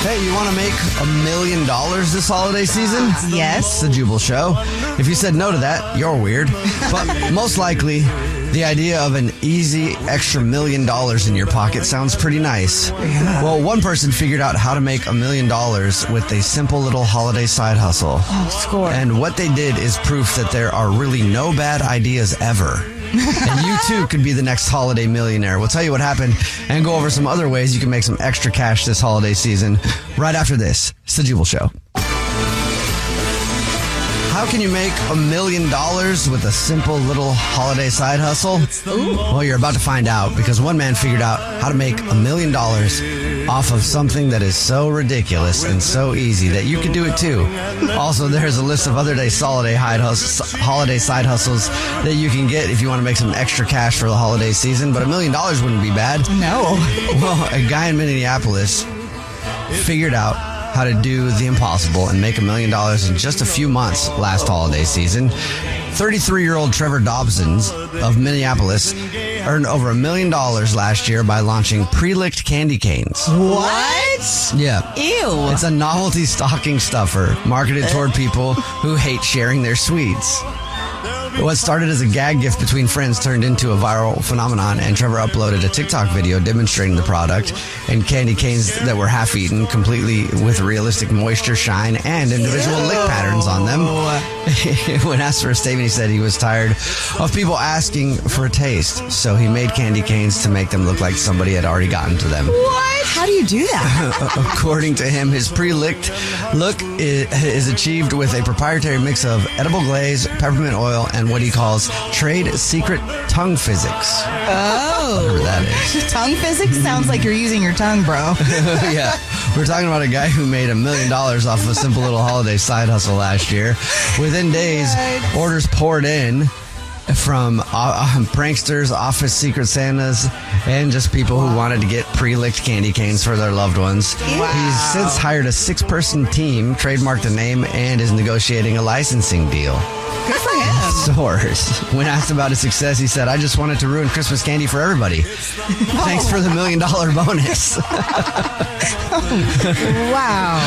Hey, you want to make $1 million this holiday season? Yes. It's the Jubal Show. If you said no to that, you're weird. But most likely, the idea of an easy extra $1 million in your pocket sounds pretty nice. Yeah. Well, one person figured out how to make $1 million with a simple little holiday side hustle. Oh, score. And what they did is proof that there are really no bad ideas ever. And you too could be the next holiday millionaire. We'll tell you what happened and go over some other ways you can make some extra cash this holiday season right after this. It's the Jubal Show. How can you make $1 million with a simple little holiday side hustle? Well, you're about to find out because one man figured out how to make $1 million off of something that is so ridiculous and so easy that you can do it too. Also, there's a list of other holiday side hustles that you can get if you want to make some extra cash for the holiday season, but $1 million wouldn't be bad. No. Well, a guy in Minneapolis figured out how to do the impossible and make $1 million in just a few months last holiday season. 33-year-old Trevor Dobsons of Minneapolis earned over $1 million last year by launching pre-licked candy canes. What? Yeah. Ew. It's a novelty stocking stuffer marketed toward people who hate sharing their sweets. What started as a gag gift between friends turned into a viral phenomenon, and Trevor uploaded a TikTok video demonstrating the product and candy canes that were half-eaten, completely with realistic moisture, shine, and individual lick patterns on them. When asked for a statement, he said he was tired of people asking for a taste, so he made candy canes to make them look like somebody had already gotten to them. What? How do you do that? According to him, his pre-licked look is achieved with a proprietary mix of edible glaze, peppermint oil, and what he calls trade secret tongue physics. Oh. Whatever that is. Tongue physics sounds like you're using your tongue, bro. Yeah. We're talking about a guy who made $1 million off of a simple little holiday side hustle last year. Within days, orders poured in from pranksters, office secret Santas, and just people who wanted to get pre-licked candy canes for their loved ones. Wow. He's since hired a 6-person team, trademarked the name, and is negotiating a licensing deal. Good for him. Source. When asked about his success, he said, "I just wanted to ruin Christmas candy for everybody. Thanks for the $1 million bonus." Wow.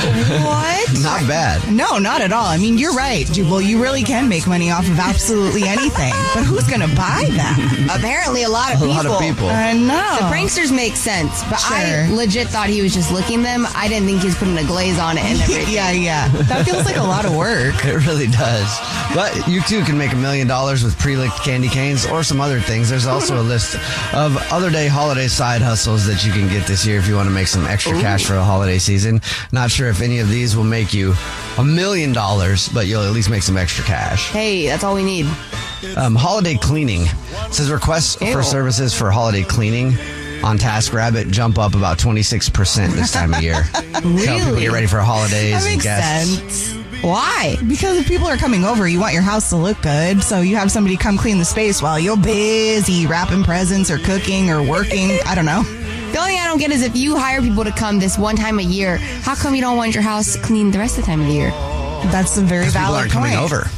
What? Not bad. No, not at all. I mean, you're right, Jubal. You really can make money off of absolutely anything. But who's going to buy that? Apparently a lot of people. A lot of people. I know. The pranksters make sense, but Sure. I legit thought he was just licking them. I didn't think he was putting a glaze on it and everything. Yeah. That feels like a lot of work. It really does. But you too can make $1 million with pre-licked candy canes or some other things. There's also a list of other holiday side hustles that you can get this year if you want to make some extra cash for the holiday season. Not sure if any of these will make you $1 million, but you'll at least make some extra cash. Hey, that's all we need. Holiday cleaning. It says requests for services for holiday cleaning on TaskRabbit jump up about 26% this time of year. Really? So people get ready for holidays That and makes guests. sense. Why? Because if people are coming over, you want your house to look good. So you have somebody come clean the space while you're busy wrapping presents or cooking or working. I don't know. The only thing I don't get is if you hire people to come this one time a year, how come you don't want your house cleaned the rest of the time of the year? That's a very People valid aren't point. coming over.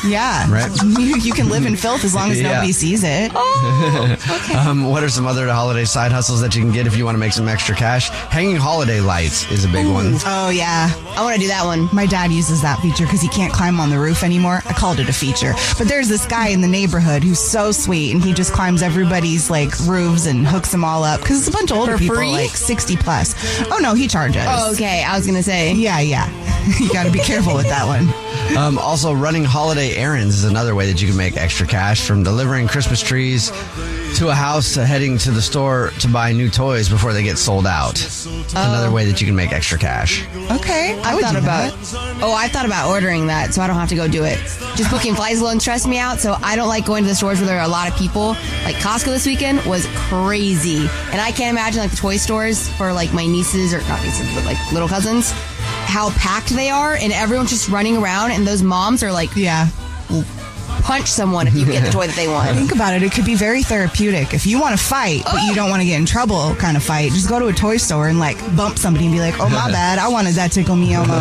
Yeah. Right. You can live in filth as long as Yeah. nobody sees it. What are some other holiday side hustles that you can get if you want to make some extra cash? Hanging holiday lights is a big one. Oh, yeah. I want to do that one. My dad uses that feature because he can't climb on the roof anymore. I called it a feature. But there's this guy in the neighborhood who's so sweet, and he just climbs everybody's like roofs and hooks them all up because it's a bunch of older For people, free? like 60 plus. Oh, no, he charges. Oh, okay. I was going to say. Yeah. You got to be careful with that one. Also, running holiday errands is another way that you can make extra cash, from delivering Christmas trees to a house to heading to the store to buy new toys before they get sold out. It's another way that you can make extra cash. Okay. I thought about ordering that so I don't have to go do it. Just booking flights alone stressed me out, so I don't like going to the stores where there are a lot of people. Like Costco this weekend was crazy. And I can't imagine like the toy stores for like my nieces, or not nieces, but like little cousins, how packed they are, and everyone's just running around, and those moms are like, Yeah. punch someone if you get the toy that they want. Think about it. It could be very therapeutic. If you want to fight, but you don't want to get in trouble kind of fight, just go to a toy store and like bump somebody and be like, oh, my bad. I wanted that Tickle Me Elmo.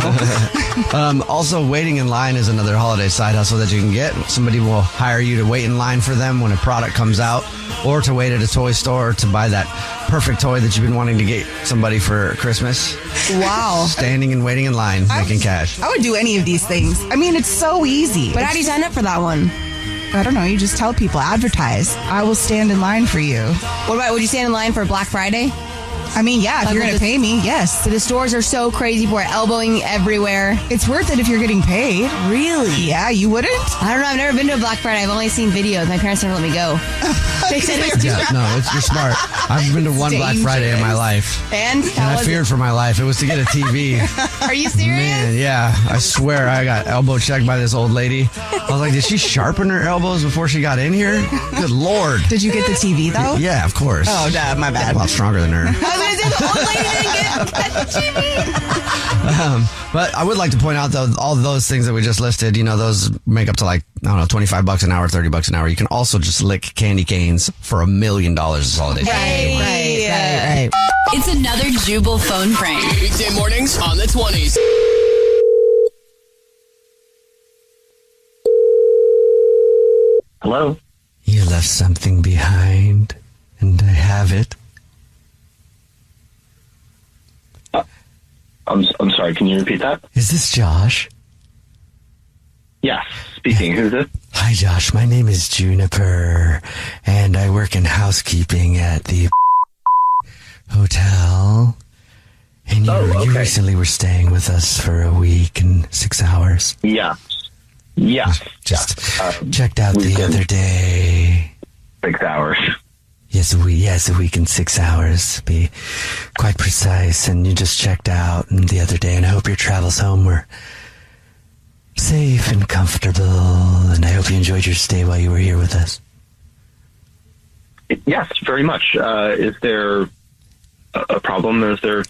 Also, waiting in line is another holiday side hustle that you can get. Somebody will hire you to wait in line for them when a product comes out, or to wait at a toy store to buy that perfect toy that you've been wanting to get somebody for Christmas? Wow. Standing and waiting in line, making cash. I would do any of these things. I mean, it's so easy. But how do you sign up for that one? I don't know. You just tell people, advertise. I will stand in line for you. What about, would you stand in line for Black Friday? I mean, yeah, if you're going to pay me, yes. So the stores are so crazy for elbowing everywhere. It's worth it if you're getting paid. Really? Yeah, you wouldn't? I don't know. I've never been to a Black Friday. I've only seen videos. My parents never let me go. They said it was too You're smart. I've been to one Black Friday in my life. And I feared for my life. It was to get a TV. Are you serious? Man, yeah. I swear I got elbow checked by this old lady. I was like, did she sharpen her elbows before she got in here? Good Lord. Did you get the TV, though? Yeah, of course. Oh, duh, my bad. A lot stronger than her. I was going to say the old lady didn't get the TV. But I would like to point out, though, all those things that we just listed, those make up to like, I don't know, $25 an hour, $30 an hour. You can also just lick candy canes for $1 million this holiday season. Right. It's another Jubal phone prank. Weekday mornings on the 20s. Hello? You left something behind, and I have it. I'm sorry, can you repeat that? Is this Josh? Yes, speaking. Who's this? Hi, Josh. My name is Juniper, and I work in housekeeping at the hotel. And you recently were staying with us for a week and 6 hours. Yeah. Just checked out the other day. 6 hours. Yes, a week and 6 hours, to be quite precise. And you just checked out the other day, and I hope your travels home were safe and comfortable, and I hope you enjoyed your stay while you were here with us. Yes, very much. Is there a problem? Is there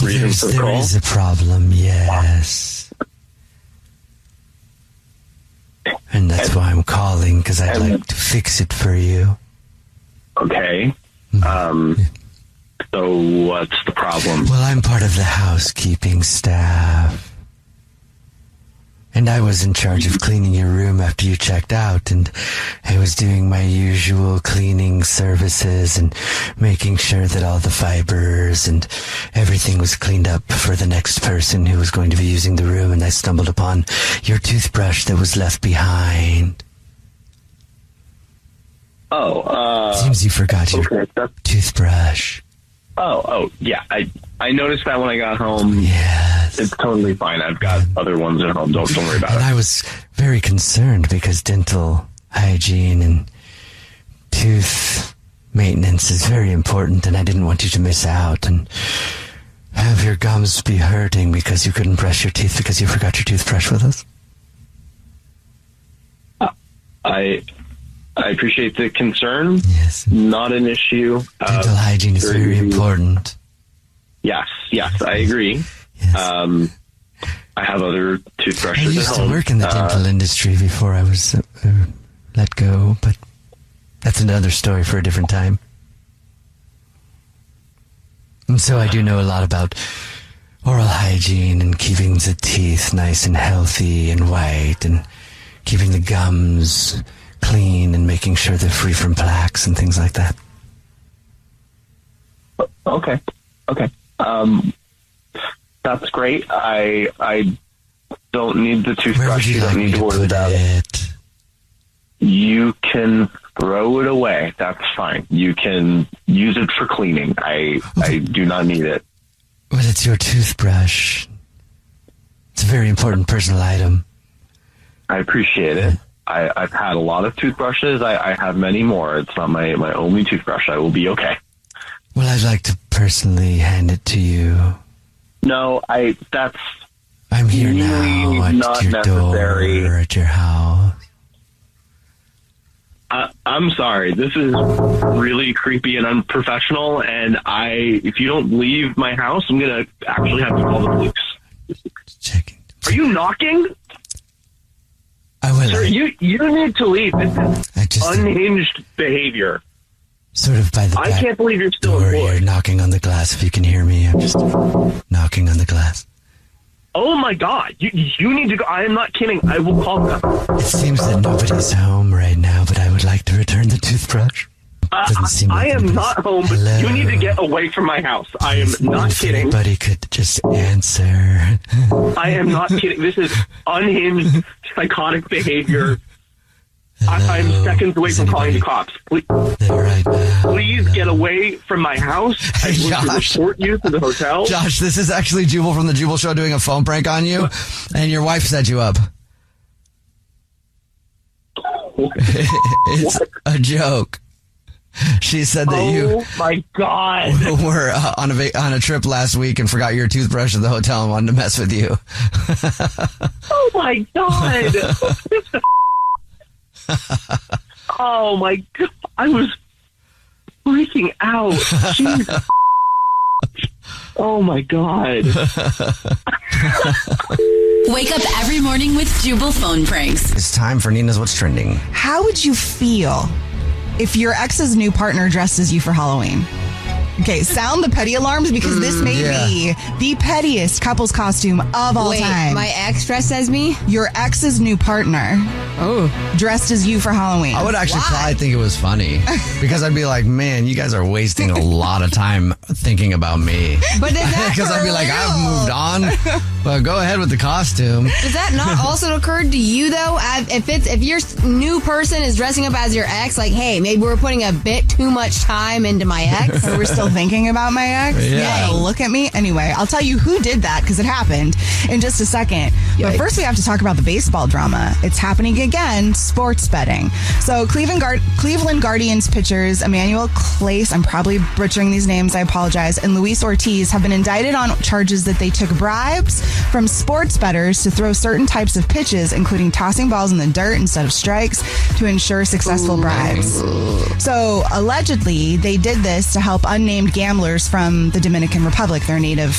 reason for the call? There is a problem, yes. And that's why I'm calling, because I'd like to fix it for you. Okay. So what's the problem? Well, I'm part of the housekeeping staff. And I was in charge of cleaning your room after you checked out, and I was doing my usual cleaning services and making sure that all the fibers and everything was cleaned up for the next person who was going to be using the room, and I stumbled upon your toothbrush that was left behind. Seems you forgot your toothbrush. Yeah. I noticed that when I got home. Yes. It's totally fine. I've got other ones at home. Don't worry about it. And I was very concerned because dental hygiene and tooth maintenance is very important, and I didn't want you to miss out and have your gums be hurting because you couldn't brush your teeth because you forgot your toothbrush with us. I appreciate the concern. Yes. Not an issue. Dental hygiene is very important. Yes, I agree. Yes. I have other toothbrushes I used at to home. work in the dental industry before I was let go, but that's another story for a different time. And so I do know a lot about oral hygiene and keeping the teeth nice and healthy and white and keeping the gums clean and making sure they're free from plaques and things like that. Okay. That's great. I don't need the toothbrush. Where would you like don't me need to to worry put about it? You can throw it away. That's fine. You can use it for cleaning. I do not need it. Well, it's your toothbrush. It's a very important personal item. I appreciate it. I've had a lot of toothbrushes. I have many more. It's not my only toothbrush. I will be okay. Well, I'd like to personally hand it to you. No, I'm here really now at not your necessary. door, at your house. I'm sorry. This is really creepy and unprofessional, and if you don't leave my house, I'm going to actually have to call the police. Checking. Are you knocking? I will. Sir, you need to leave. This is unhinged behavior. Sort of by the I back can't believe you're still door. You're employed. knocking on the glass. If you can hear me, I'm just knocking on the glass. Oh my God! You need to go. I am not kidding. I will call them. It seems that nobody's home right now, but I would like to return the toothbrush. Doesn't seem I like am it. not home, but Hello? you need to get away from my house. I am not If kidding. anybody could just answer. I am not kidding. This is unhinged, psychotic behavior. I'm seconds away from calling the cops. Please, There right now. please get away from my house. I'm Hey, going to Josh. report you to the hotel. Josh, this is actually Jubal from the Jubal Show doing a phone prank on you, and your wife set you up. It's a joke. She said that you Oh my God. were on a trip last week and forgot your toothbrush at the hotel and wanted to mess with you. Oh my God. Oh my God. I was freaking out. Jeez. Oh my God. Wake up every morning with Jubal Phone Pranks. It's time for Nina's What's Trending. How would you feel if your ex's new partner dressed as you for Halloween? Okay, sound the petty alarms because this may be the pettiest couple's costume of all Wait, time. my ex dressed as me? Your ex's new partner dressed as you for Halloween. I would actually probably think it was funny because I'd be like, man, you guys are wasting a lot of time thinking about me. But is that Because I'd be like, real? I've moved on, but go ahead with the costume. Does that not also occur to you though? If your new person is dressing up as your ex, like, hey, maybe we're putting a bit too much time into my ex. So we're still thinking about my ex? Yeah. Look at me. Anyway, I'll tell you who did that because it happened in just a second. But Yikes. first we have to talk about the baseball drama. It's happening again, sports betting. So Cleveland Guardians pitchers Emmanuel Clace, I'm probably butchering these names, I apologize, and Luis Ortiz have been indicted on charges that they took bribes from sports bettors to throw certain types of pitches, including tossing balls in the dirt instead of strikes, to ensure successful bribes. So allegedly, they did this to help unnamed gamblers from the Dominican Republic, their native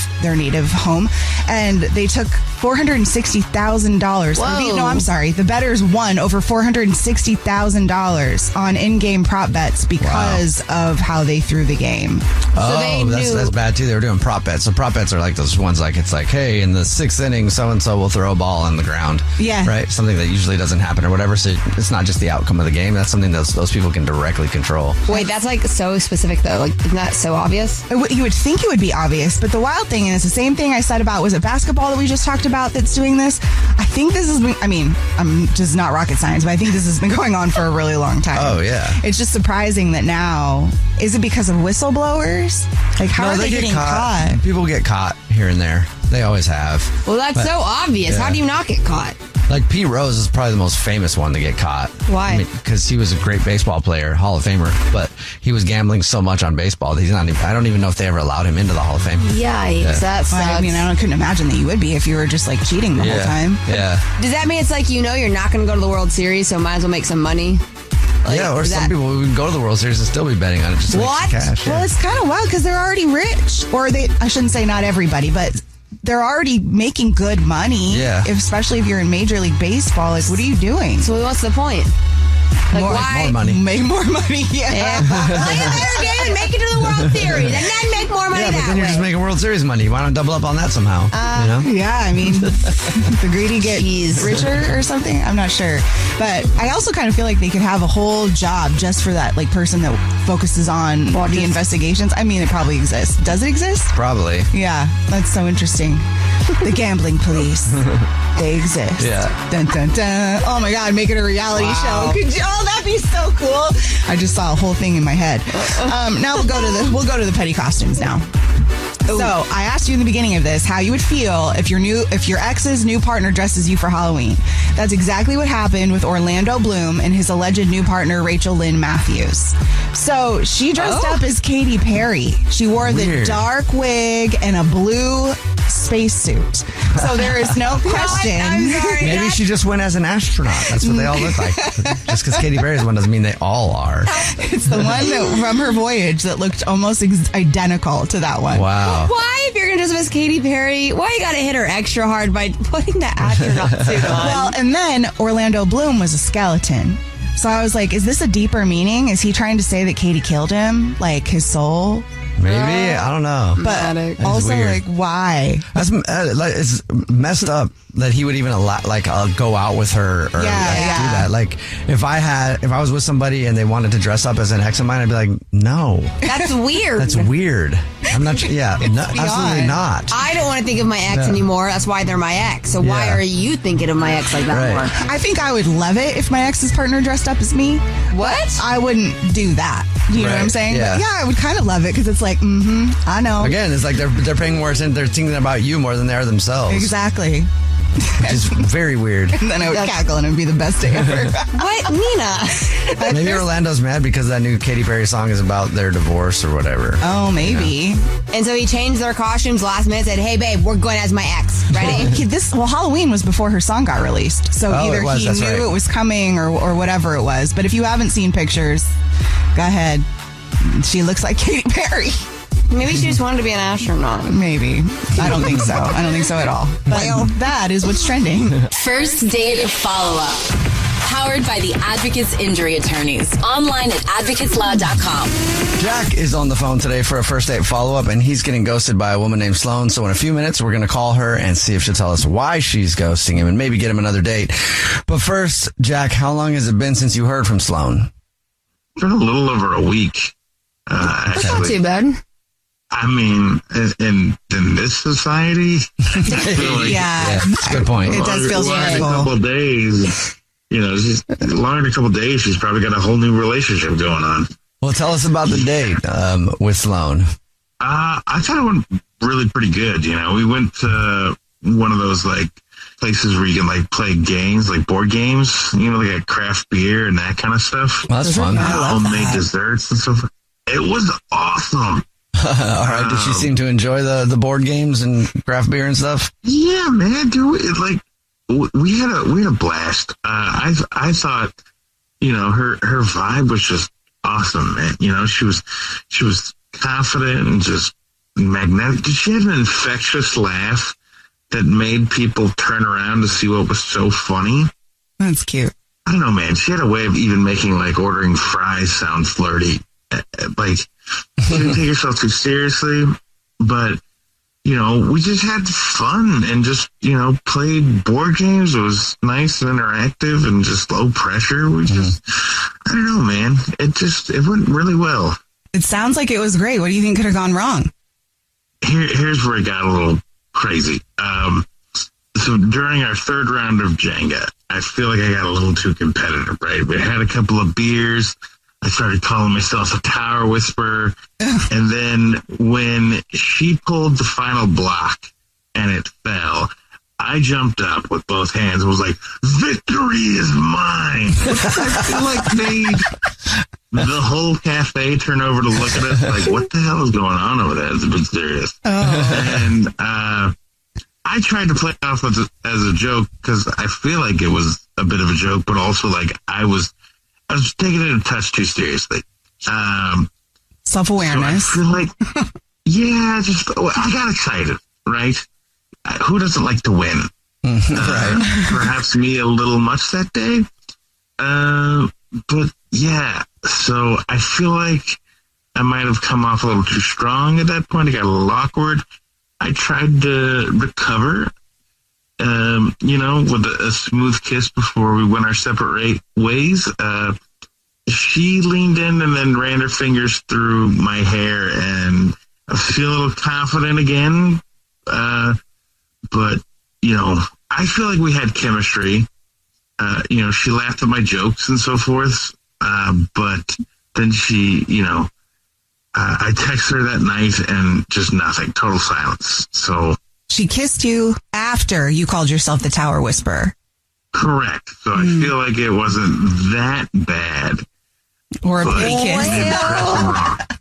home, and they took $460,000. Whoa. No, I'm sorry. The bettors won over $460,000 on in-game prop bets because of how they threw the game. they knew- That's bad too. They were doing prop bets. So prop bets are like those ones like it's like, hey, in the sixth inning, so and so will throw a ball on the ground. Yeah. Right. Something that usually doesn't happen or whatever. So it's not just the outcome of the game. That's something that those people can directly control. Wait, that's like so specific though. Like, isn't that so obvious? You would think it would be obvious, but the wild thing is the same thing I said about, was it basketball that we just talked about that's doing this? I think this has been, I'm just not rocket science, but I think this has been going on for a really long time. Oh, yeah. It's just surprising that now, is it because of whistleblowers? Like, how are they get getting caught? People get caught here and there. They always have. Well, that's so obvious. yeah. How do you not get caught? Like Pete Rose is probably the most famous one to get caught. Why? Because he was a great baseball player, Hall of Famer, but he was gambling so much on baseball that he's not even, I don't even know if they ever allowed him into the Hall of Fame. Yikes, that sucks. Well, I couldn't imagine that you would be if you were just like cheating the whole time. Yeah. Does that mean it's like, you're not going to go to the World Series, so might as well make some money? Like, Yeah, or is some that- people would go to the World Series and still be betting on it just to What? make some cash. Well, Yeah. it's kind of wild because they're already rich. Or I shouldn't say not everybody, but they're already making good money. Yeah. Especially if you're in Major League Baseball. Like, what are you doing? So what's the point? Like, why? More money. Make more money. Yeah. Yeah, play a better game and make it to the World Series, and then make more money Yeah, but that then you're way. just making World Series money. Why not double up on that somehow? Yeah, I mean, the greedy get richer or something. I'm not sure. But I also kind of feel like they could have a whole job just for that, like, person that focuses on the investigations. I mean, it probably exists. Does it exist? Probably. Yeah, that's so interesting. The gambling police. They exist. Yeah. Dun, dun, dun. Oh my God, make it a reality show. Oh, that'd be so cool. I just saw a whole thing in my head. Now we'll go to the petty costumes now. So I asked you in the beginning of this how you would feel if your ex's new partner dresses you for Halloween. That's exactly what happened with Orlando Bloom and his alleged new partner Rachel Lynn Matthews. So she dressed up as Katy Perry. She wore the Weird. dark wig and a blue spacesuit. So there is no question. I'm sorry. Maybe she just went as an astronaut. That's what they all look like. Just because Katy Perry's one doesn't mean they all are. It's the one that, from her voyage that looked almost identical to that one. Wow. Why, if you're going to just miss Katy Perry, why you got to hit her extra hard by putting the astronaut suit on? Well, and then Orlando Bloom was a skeleton. So I was like, is this a deeper meaning? Is he trying to say that Katie killed him? Like his soul Maybe, I don't know. But Dramatic. also, weird. like, why? That's like, it's messed up that he would even go out with her or do that. Like, if I was with somebody and they wanted to dress up as an ex of mine, I'd be like, no, That's weird. that's weird. I'm not. Yeah, no, absolutely not. I don't want to think of my ex anymore. That's why they're my ex. So why Yeah. are you thinking of my ex like that Right. more? I think I would love it if my ex's partner dressed up as me. What? I wouldn't do that. You know what I'm Right, saying? yeah. But I would kind of love it because it's like, I know. Again, it's like they're paying more attention. They're thinking about you more than they are themselves. Exactly. Which is very weird. And then I would cackle and it would be the best day ever. What? Nina? Maybe Orlando's mad because that new Katy Perry song is about their divorce or whatever. Oh, maybe. And so he changed their costumes last minute, said, hey, babe, we're going as my ex. Ready? Halloween was before her song got released. So Oh, either it was, he that's knew right. it was coming or whatever it was. But if you haven't seen pictures, go ahead. She looks like Katy Perry. Maybe she just wanted to be an astronaut. Maybe. I don't think so. I don't think so at all. But that is what's trending. First date follow-up. Powered by the Advocates Injury Attorneys. Online at advocateslaw.com. Jack is on the phone today for a first date follow-up, and he's getting ghosted by a woman named Sloan. So in a few minutes, we're going to call her and see if she'll tell us why she's ghosting him and maybe get him another date. But first, Jack, how long has it been since you heard from Sloan? It's been a little over a week. That's not Actually, too bad. I mean, in this society, I feel like Yeah. That's a good point. It does feel longer than a stressful. couple of days. Just longer than a couple of days, she's probably got a whole new relationship going on. Well, tell us about the date with Sloan. I thought it went really pretty good. We went to one of those like places where you can like play games, like board games. Like a craft beer and that kind of stuff. Well, that's fun. Homemade desserts and stuff. It was awesome. All right. Did she seem to enjoy the board games and craft beer and stuff? Yeah, man, dude. We had a blast. I thought, her vibe was just awesome, man. She was confident and just magnetic. She had an infectious laugh that made people turn around to see what was so funny. That's cute. I don't know, man. She had a way of even making like ordering fries sound flirty. Like, she didn't take herself too seriously, but we just had fun and just, played board games. It was nice and interactive and just low pressure. We just, I don't know, man. It went really well. It sounds like it was great. What do you think could have gone wrong? Here's where it got a little crazy. So during our third round of Jenga, I feel like I got a little too competitive, right? We had a couple of beers. I started calling myself a tower whisperer. And then when she pulled the final block and it fell, I jumped up with both hands and was like, victory is mine. I feel like made the whole cafe turn over to look at us like, what the hell is going on over there? It's a bit serious. And I tried to play it off as a joke because I feel like it was a bit of a joke, but also like I was taking it a touch too seriously. Self-awareness. So I feel like, I got excited, right? Who doesn't like to win? Right. Perhaps me a little much that day. But yeah, so I feel like I might have come off a little too strong at that point. I got a little awkward. I tried to recover, with a smooth kiss before we went our separate ways. She leaned in and then ran her fingers through my hair, and I feel a little confident again. But, I feel like we had chemistry. She laughed at my jokes and so forth. But then she, I texted her that night and just nothing, total silence. So She kissed you after you called yourself the Tower Whisperer. correct. So I feel like it wasn't that bad. Or a pretty kiss.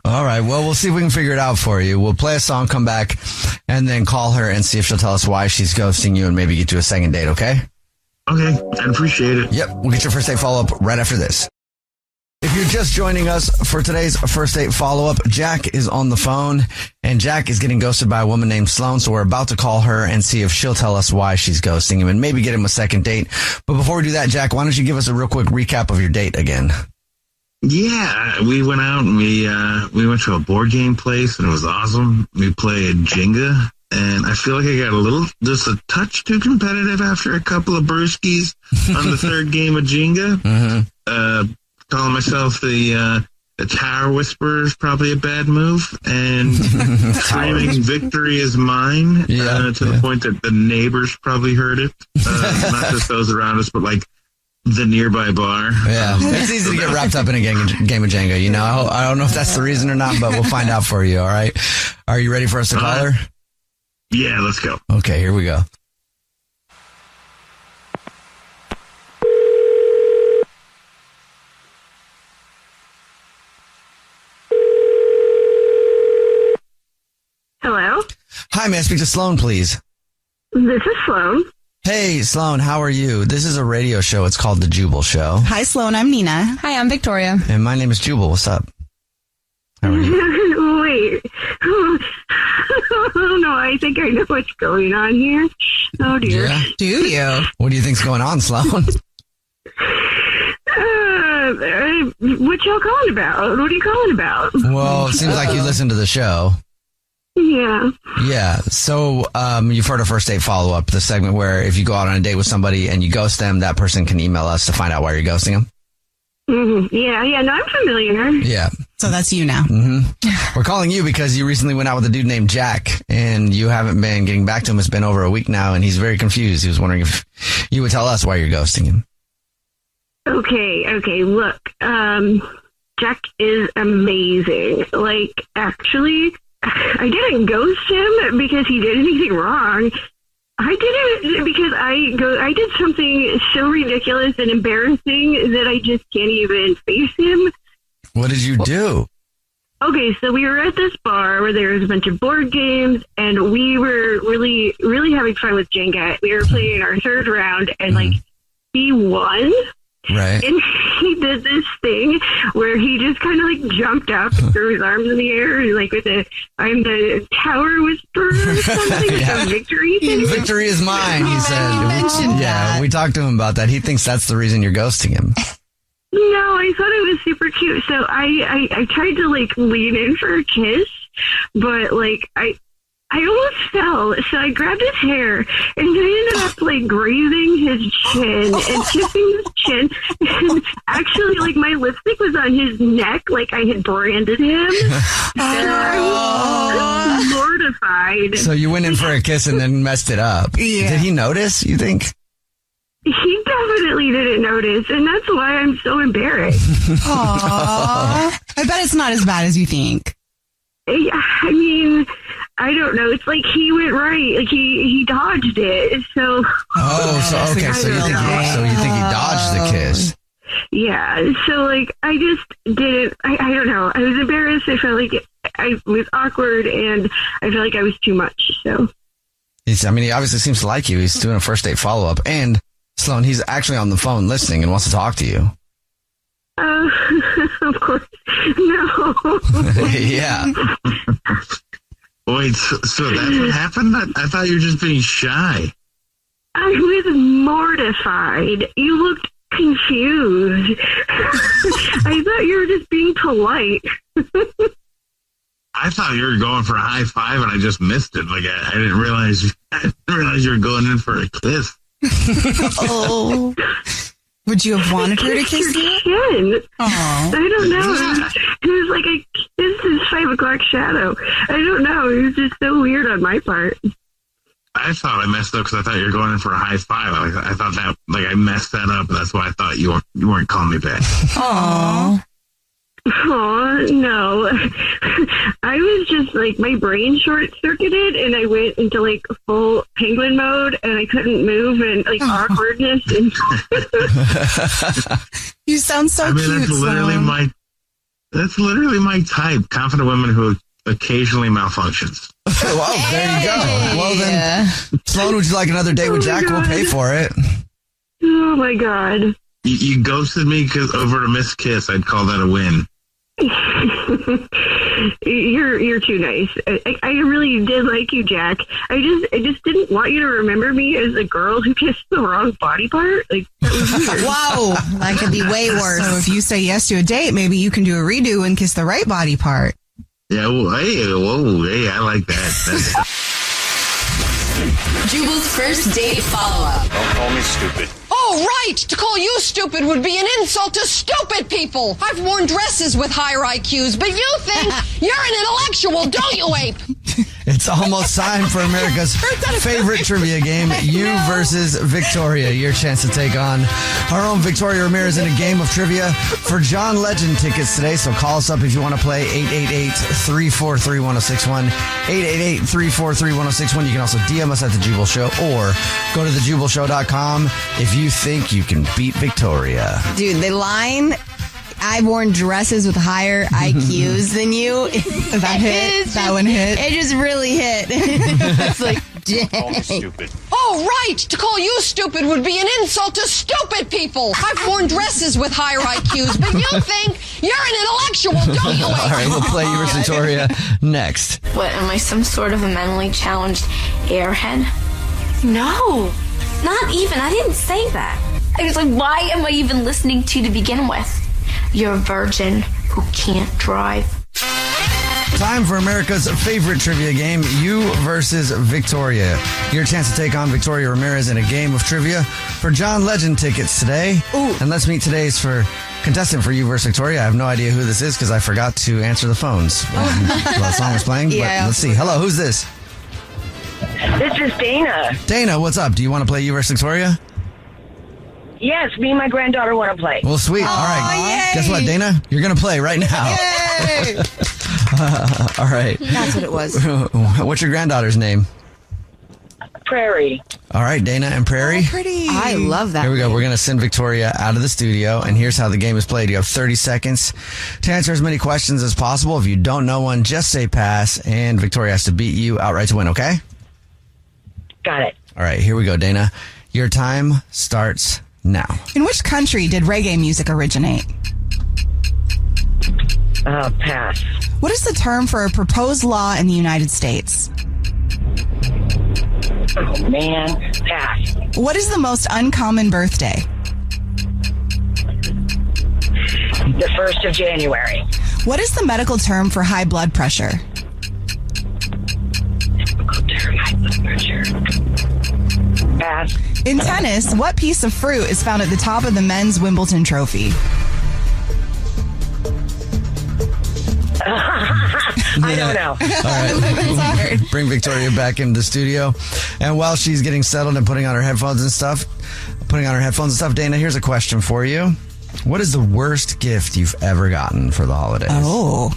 All right. Well, we'll see if we can figure it out for you. We'll play a song, come back, and then call her and see if she'll tell us why she's ghosting you and maybe get you a second date, okay? Okay, I appreciate it. Yep. We'll get your first date follow-up right after this. If you're just joining us for today's first date follow-up, Jack is on the phone, and Jack is getting ghosted by a woman named Sloan, so we're about to call her and see if she'll tell us why she's ghosting him and maybe get him a second date. But before we do that, Jack, why don't you give us a real quick recap of your date again? Yeah, we went out and we went to a board game place and it was awesome. We played Jenga and I feel like I got just a touch too competitive after a couple of brewskis on the third game of Jenga. Mm-hmm. Calling myself the Tower Whisperer is probably a bad move, and screaming "Victory is mine" to the point that the neighbors probably heard it. Not just those around us, but like the nearby bar. Yeah, it's easy to get wrapped up in a game of Jenga. You know, I don't know if that's the reason or not, but we'll find out for you. All right, are you ready for us to call her? Yeah, let's go. Okay, here we go. Hello? Hi, may I speak to Sloan, please? This is Sloan. Hey, Sloan, how are you? This is a radio show. It's called The Jubal Show. Hi, Sloan. I'm Nina. Hi, I'm Victoria. And my name is Jubal. What's up? How are you? Wait. Oh, no, I think I know what's going on here. Oh, dear. Yeah. Do you? What do you think's going on, Sloan? What y'all calling about? What are you calling about? Well, it seems like you listen to the show. Yeah. Yeah. So you've heard of First Date Follow-Up, the segment where if you go out on a date with somebody and you ghost them, that person can email us to find out why you're ghosting them. Mm-hmm. Yeah, no, I'm familiar. Yeah. So that's you now. Mm-hmm. We're calling you because you recently went out with a dude named Jack, and you haven't been getting back to him. It's been over a week now, and he's very confused. He was wondering if you would tell us why you're ghosting him. Okay, look, Jack is amazing. Like, actually, I didn't ghost him because he did anything wrong. I did it because I did something so ridiculous and embarrassing that I just can't even face him. What did you do? Okay, so we were at this bar where there was a bunch of board games, and we were really, really having fun with Jenga. We were playing our third round, and like he won. Right. And he did this thing where he just kind of like jumped up, threw his arms in the air, and like with I'm the Tower Whisperer or something. Yeah. So victory thing. Victory is mine, he said. You mentioned that. We talked to him about that. He thinks that's the reason you're ghosting him. No, I thought it was super cute. So I tried to like lean in for a kiss, but like I almost fell, so I grabbed his hair, and I ended up, like, grazing his chin and kissing his chin, and actually, like, my lipstick was on his neck, like I had branded him, and I was mortified. So you went in for a kiss and then messed it up. Yeah. Did he notice, you think? He definitely didn't notice, and that's why I'm so embarrassed. Aww. I bet it's not as bad as you think. I mean, I don't know. It's like he went right. Like he dodged it. So. Oh, so you think he dodged the kiss? Yeah. So like I just didn't. I don't know. I was embarrassed. I felt like I was awkward, and I felt like I was too much. So. He obviously seems to like you. He's doing a first date follow up, and Sloan, he's actually on the phone listening and wants to talk to you. Of course. No. Yeah. Wait, so that's what happened? I thought you were just being shy. I was mortified. You looked confused. I thought you were just being polite. I thought you were going for a high five and I just missed it. Like I didn't realize you were going in for a kiss. Oh. Would you have wanted her to kiss you? Chin. I don't know. It was like I kissed his 5 o'clock shadow. I don't know. It was just so weird on my part. I thought I messed up because I thought you were going in for a high five. I thought that, like, I messed that up, and that's why I thought you weren't calling me back. Aww. Oh, no. I was just like, my brain short-circuited, and I went into like full penguin mode, and I couldn't move, and like awkwardness. And You sound so cute, that's literally my type. Confident women who occasionally malfunctions. Well, there you go. Well then, Sloan, would you like another date with Jack? We'll pay for it. Oh my God. You ghosted me because over a missed kiss. I'd call that a win. You're too nice. I really did like you, Jack. I just didn't want you to remember me as a girl who kissed the wrong body part. Like, that was weird. Whoa, that could be way worse. So if you say yes to a date, maybe you can do a redo and kiss the right body part. Yeah, well, hey, I like that. Jubal's first date follow-up. Don't call me stupid. Oh, right! To call you stupid would be an insult to stupid people. I've worn dresses with higher IQs, but you think you're an intellectual, don't you, Ape? It's almost time for America's favorite trivia game, You versus Victoria. Your chance to take on our own Victoria Ramirez in a game of trivia for John Legend tickets today. So call us up if you want to play, 888-343-1061, 888-343-1061. You can also DM us at The Jubal Show or go to thejubalshow.com if you think you can beat Victoria. Dude, the line, I've worn dresses with higher IQs than you. That hit. That one hit. It just really hit. It's like, Call me dang. stupid. Oh, right! To call you stupid would be an insult to stupid people. I've worn dresses with higher IQs, but you think you're an intellectual, don't you, Ape? All right, we'll play You versus Victoria next. What, am I some sort of a mentally challenged airhead? No, not even. I didn't say that. I was like, why am I even listening to you to begin with? You're a virgin who can't drive. Time for America's favorite trivia game, You versus Victoria. Your chance to take on Victoria Ramirez in a game of trivia for John Legend tickets today. Ooh. And let's meet today's contestant for You versus Victoria. I have no idea who this is because I forgot to answer the phones while the song was playing. Yeah. But let's see. Hello, who's this? This is Dana. Dana, what's up? Do you want to play You versus Victoria? Yes, me and my granddaughter want to play. Well, sweet. All right. yay. Guess what, Dana? You're going to play right now. Yay! All right. That's what it was. What's your granddaughter's name? Prairie. All right, Dana and Prairie. Pretty. I love that. Here we go. We're going to send Victoria out of the studio, and here's how the game is played. You have 30 seconds to answer as many questions as possible. If you don't know one, just say pass, and Victoria has to beat you outright to win, okay? Got it. All right, here we go, Dana. Your time starts now. In which country did reggae music originate? Pass. What is the term for a proposed law in the United States? Oh, man. Pass. What is the most uncommon birthday? The 1st of January. What is the medical term for high blood pressure? Pass. In tennis, what piece of fruit is found at the top of the men's Wimbledon trophy? I don't know. All right. Bring Victoria back into the studio. And while she's getting settled and putting on her headphones and stuff, Dana, here's a question for you. What is the worst gift you've ever gotten for the holidays? Oh.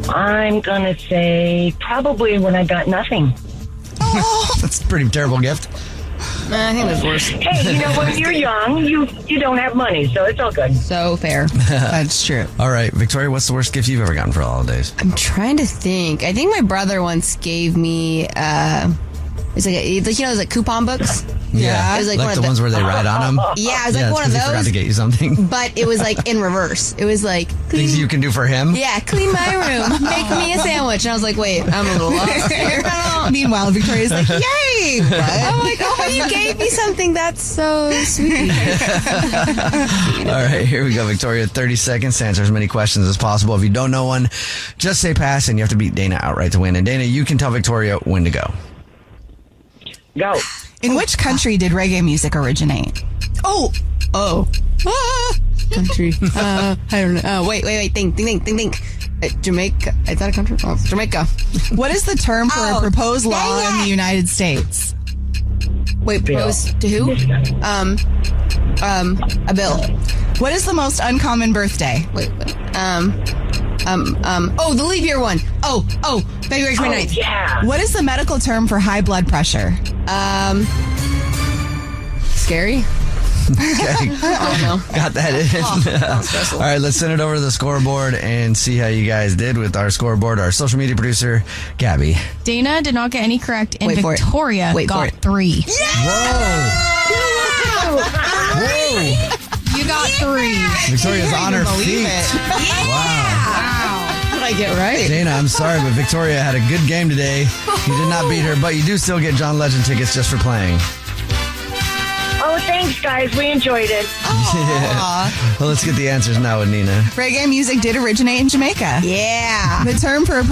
I'm going to say probably when I got nothing. That's a pretty terrible gift. I think that's worse. Hey, you know, when you're young, you don't have money, so it's all good. So fair. That's true. All right, Victoria, what's the worst gift you've ever gotten for the holidays? I'm trying to think. I think my brother once gave me, it's like coupon books. Yeah. It was like one the of ones where they write on them? Yeah, it was like one of He forgot those. to get you something. But it was like in reverse. It was like, Things you can do for him? yeah, clean my room, make me a sandwich. And I was like, wait, I'm a little lost here. Meanwhile, Victoria's like, yay! I'm like, oh, you gave me something that's so sweet. All right, here we go, Victoria. 30 seconds to answer as many questions as possible. If you don't know one, just say pass, and you have to beat Dana outright to win. And Dana, you can tell Victoria when to go. Go. In which country did reggae music originate? Oh. Country. I don't know. Wait. Think. Jamaica. Is that a country? Oh, Jamaica. What is the term for a proposed law in the United States? Wait, proposed to who? A bill. What is the most uncommon birthday? Wait. The leap year one. February 29th. Yeah. What is the medical term for high blood pressure? Scary? Okay. I don't know. Got that in. That was stressful. All right, let's send it over to the scoreboard and see how you guys did with our scoreboard. Our social media producer, Gabby. Dana did not get any correct, and Wait for it. Victoria Wait for got it. 3. Whoa. Whoa. You got 3. Victoria's on her feet. Wow. What did I get right? Dana, I'm sorry, but Victoria had a good game today. You did not beat her, but you do still get John Legend tickets just for playing. Oh, thanks, guys. We enjoyed it. Yeah. Well, let's get the answers now with Nina. Reggae music did originate in Jamaica. Yeah. The term for a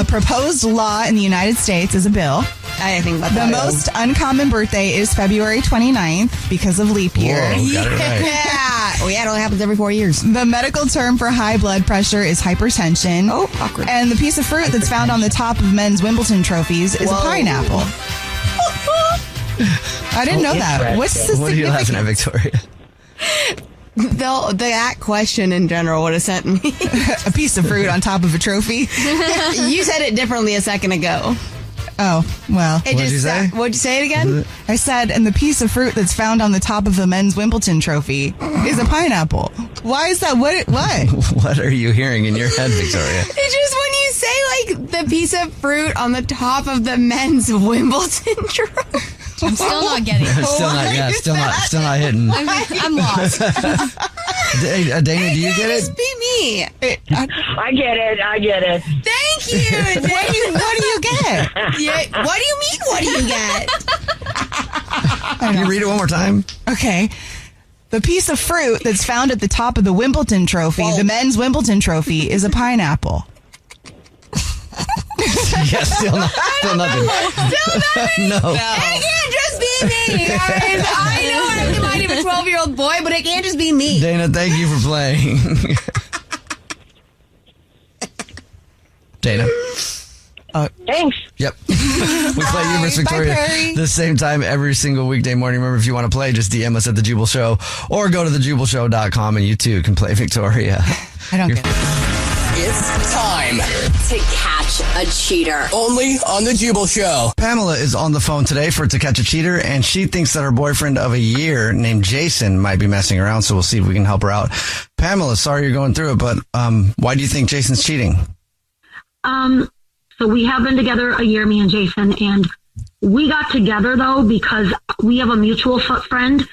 proposed law in the United States is a bill. I didn't think about The that. most uncommon birthday is February 29th because of leap year. Whoa, got it right. Yeah. Oh, yeah, it only happens every 4 years. The medical term for high blood pressure is hypertension. Oh, awkward. And the piece of fruit that's found on the top of men's Wimbledon trophies is a pineapple. I didn't know that. What's the What are you laughing at, significance? Victoria? That question in general would have sent me. A piece of fruit on top of a trophy? You said it differently a second ago. Oh, well. What did you say? What'd you say it again? I said, and the piece of fruit that's found on the top of a men's Wimbledon trophy is a pineapple. Why is that? What? What are you hearing in your head, Victoria? It's just when you say, like, the piece of fruit on the top of the men's Wimbledon trophy. I'm still not getting it. Still not hitting. I'm lost. Dana, do you get it? Just be me. I get it. Thank you. What do you get? Yeah. What do you mean, what do you get? Can you read it one more time? Okay. The piece of fruit that's found at the top of the Wimbledon trophy, the men's Wimbledon trophy, is a pineapple. Yeah, still nothing. Still nothing? No. It can't just be me, guys. I know I'm the mind of a 12-year-old boy, but it can't just be me. Dana, thank you for playing. Dana. Thanks. Yep. We play you versus Victoria the same time every single weekday morning. Remember, if you want to play, just DM us at The Jubal Show or go to thejubalshow.com and you too can play Victoria. I don't get it. It's time To catch a cheater. only on the Jubal Show. Pamela is on the phone today for To Catch a Cheater, and she thinks that her boyfriend of a year named Jason might be messing around, so we'll see if we can help her out. Pamela, sorry you're going through it, but why do you think Jason's cheating? So we have been together a year, me and Jason, and we got together though because we have a mutual friend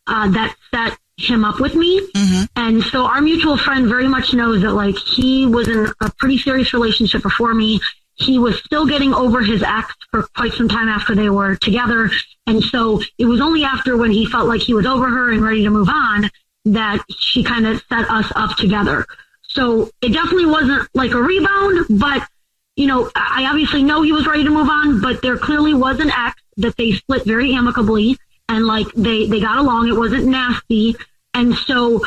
that set him up with me. Mm-hmm. And so our mutual friend very much knows that like he was in a pretty serious relationship before me. He was still getting over his ex for quite some time after they were together. And so it was only after when he felt like he was over her and ready to move on that she kind of set us up together. So it definitely wasn't like a rebound, but you know, I obviously know he was ready to move on, but there clearly was an ex that they split very amicably and like they got along. It wasn't nasty. And so,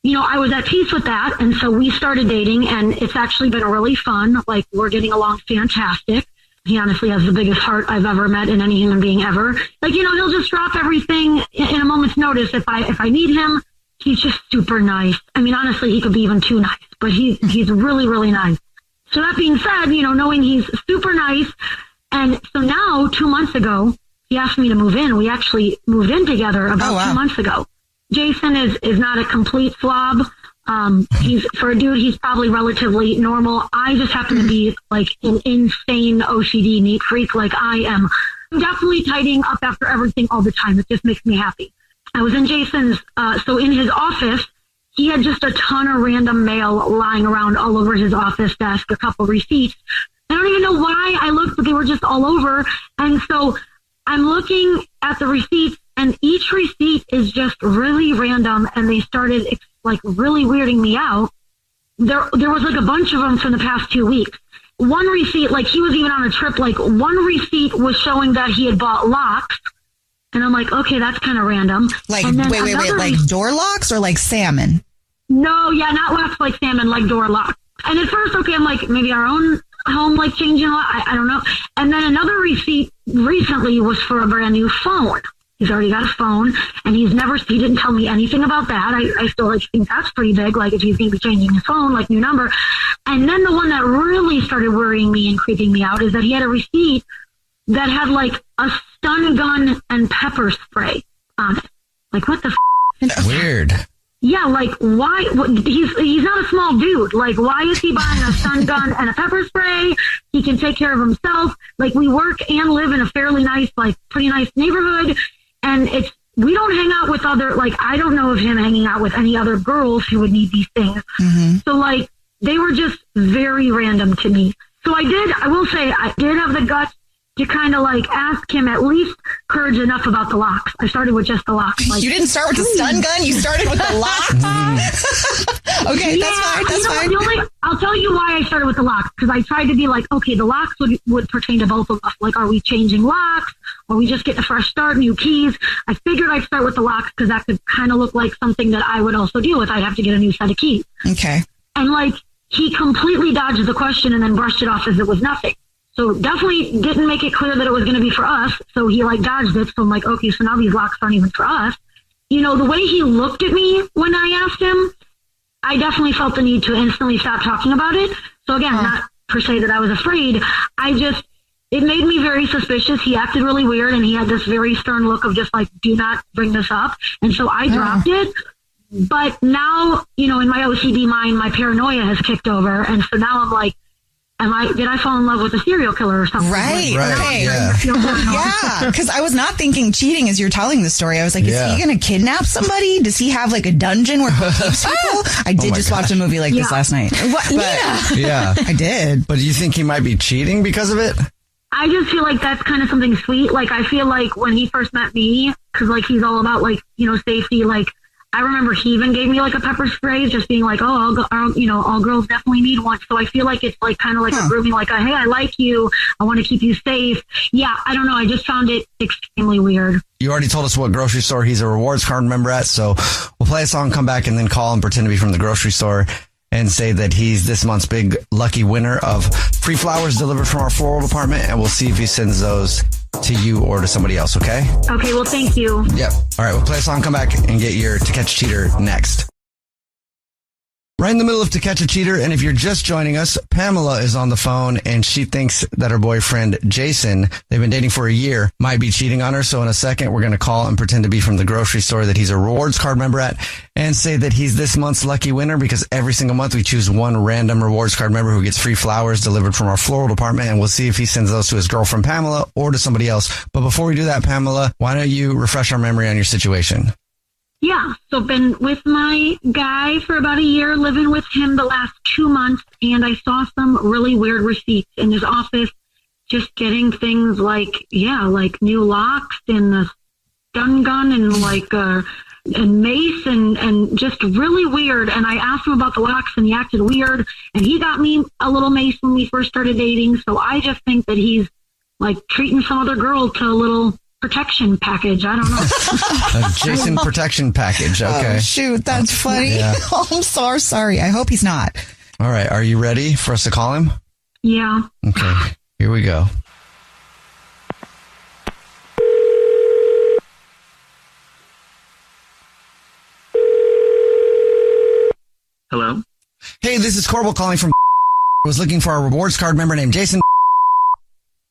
you know, I was at peace with that. And so we started dating and it's actually been really fun. Like we're getting along fantastic. He honestly has the biggest heart I've ever met in any human being ever. Like, you know, he'll just drop everything in a moment's notice. If I need him, he's just super nice. I mean, honestly, he could be even too nice, but he's really, really nice. So that being said, you know, knowing he's super nice. And so now 2 months ago, he asked me to move in. We actually moved in together about 2 months ago. Jason is not a complete slob. For a dude, he's probably relatively normal. I just happen to be like an insane OCD neat freak. Like I'm definitely tidying up after everything all the time. It just makes me happy. I was in Jason's, so in his office, he had just a ton of random mail lying around all over his office desk, a couple receipts. I don't even know why I looked, but they were just all over. And so I'm looking at the receipts, and each receipt is just really random, and they started like really weirding me out. There was like a bunch of them from the past 2 weeks. One receipt, like he was even on a trip, like one receipt was showing that he had bought locks. And I'm like, okay, that's kind of random. Like, wait, like door locks or like salmon? No, yeah, not locks like salmon, like door locks. And at first, okay, I'm like, maybe our own home, like changing a lot. I don't know. And then another receipt recently was for a brand new phone. He's already got a phone, and he didn't tell me anything about that. I still like think that's pretty big, like if he's going to be changing his phone, like new number. And then the one that really started worrying me and creeping me out is that he had a receipt that had like a stun gun and pepper spray on it. Like, what the f***? Weird. Yeah, like, why? He's not a small dude. Like, why is he buying a stun gun and a pepper spray? He can take care of himself. Like, we work and live in a fairly nice, like, pretty nice neighborhood. And it's we don't hang out with other, like, I don't know of him hanging out with any other girls who would need these things. Mm-hmm. So, like, they were just very random to me. So I will say, I did have the guts to kind of, like, ask him at least courage enough about the locks. I started with just the locks. Like, you didn't start with the stun gun? You started with the locks? Okay, yeah, that's fine. I'll tell you why I started with the locks, because I tried to be like, okay, the locks would pertain to both of us. Like, are we changing locks? Or we just getting a fresh start, new keys? I figured I'd start with the locks because that could kind of look like something that I would also deal with. I'd have to get a new set of keys. Okay. And, like, he completely dodged the question and then brushed it off as it was nothing. So definitely didn't make it clear that it was going to be for us. So he, like, dodged it. So I'm like, okay, so now these locks aren't even for us. You know, the way he looked at me when I asked him, I definitely felt the need to instantly stop talking about it. So again, not per se that I was afraid. It made me very suspicious. He acted really weird and he had this very stern look of just like, do not bring this up. And so I dropped it. But now, you know, in my OCD mind, my paranoia has kicked over. And so now I'm like, did I fall in love with a serial killer or something? Right. Yeah. Yeah, because I was not thinking cheating as you're telling the story. I was like, is he going to kidnap somebody? Does he have like a dungeon where he keeps people? I did just watch a movie like this last night. What? Yeah. I did. But do you think he might be cheating because of it? I just feel like that's kind of something sweet. Like, I feel like when he first met me, because, like, he's all about, like, you know, safety. Like, I remember he even gave me, like, a pepper spray, just being like, oh, all girls definitely need one. So I feel like it's, like, kind of like a grooming, like, hey, I like you. I want to keep you safe. Yeah, I don't know. I just found it extremely weird. You already told us what grocery store he's a rewards card member at, so we'll play a song, come back, and then call and pretend to be from the grocery store and say that he's this month's big lucky winner of free flowers delivered from our floral department, and we'll see if he sends those to you or to somebody else, okay? Okay, well, thank you. Yep. All right, we'll play a song, come back, and get your To Catch a Cheater next. Right in the middle of To Catch a Cheater, and if you're just joining us, Pamela is on the phone, and she thinks that her boyfriend, Jason, they've been dating for a year, might be cheating on her. So in a second, we're going to call and pretend to be from the grocery store that he's a rewards card member at, and say that he's this month's lucky winner, because every single month we choose one random rewards card member who gets free flowers delivered from our floral department, and we'll see if he sends those to his girlfriend, Pamela, or to somebody else. But before we do that, Pamela, why don't you refresh our memory on your situation? Yeah, so been with my guy for about a year, living with him the last 2 months, and I saw some really weird receipts in his office, just getting things like new locks and a stun gun and like and mace and just really weird. And I asked him about the locks and he acted weird, and he got me a little mace when we first started dating. So I just think that he's like treating some other girl to a little protection package. I don't know. A Jason protection package. Okay. Oh, shoot, that's funny. Yeah. Oh, I'm so sorry. I hope he's not. All right. Are you ready for us to call him? Yeah. Okay. Here we go. Hello? Hey, this is Corbel calling from I was looking for a rewards card member named Jason.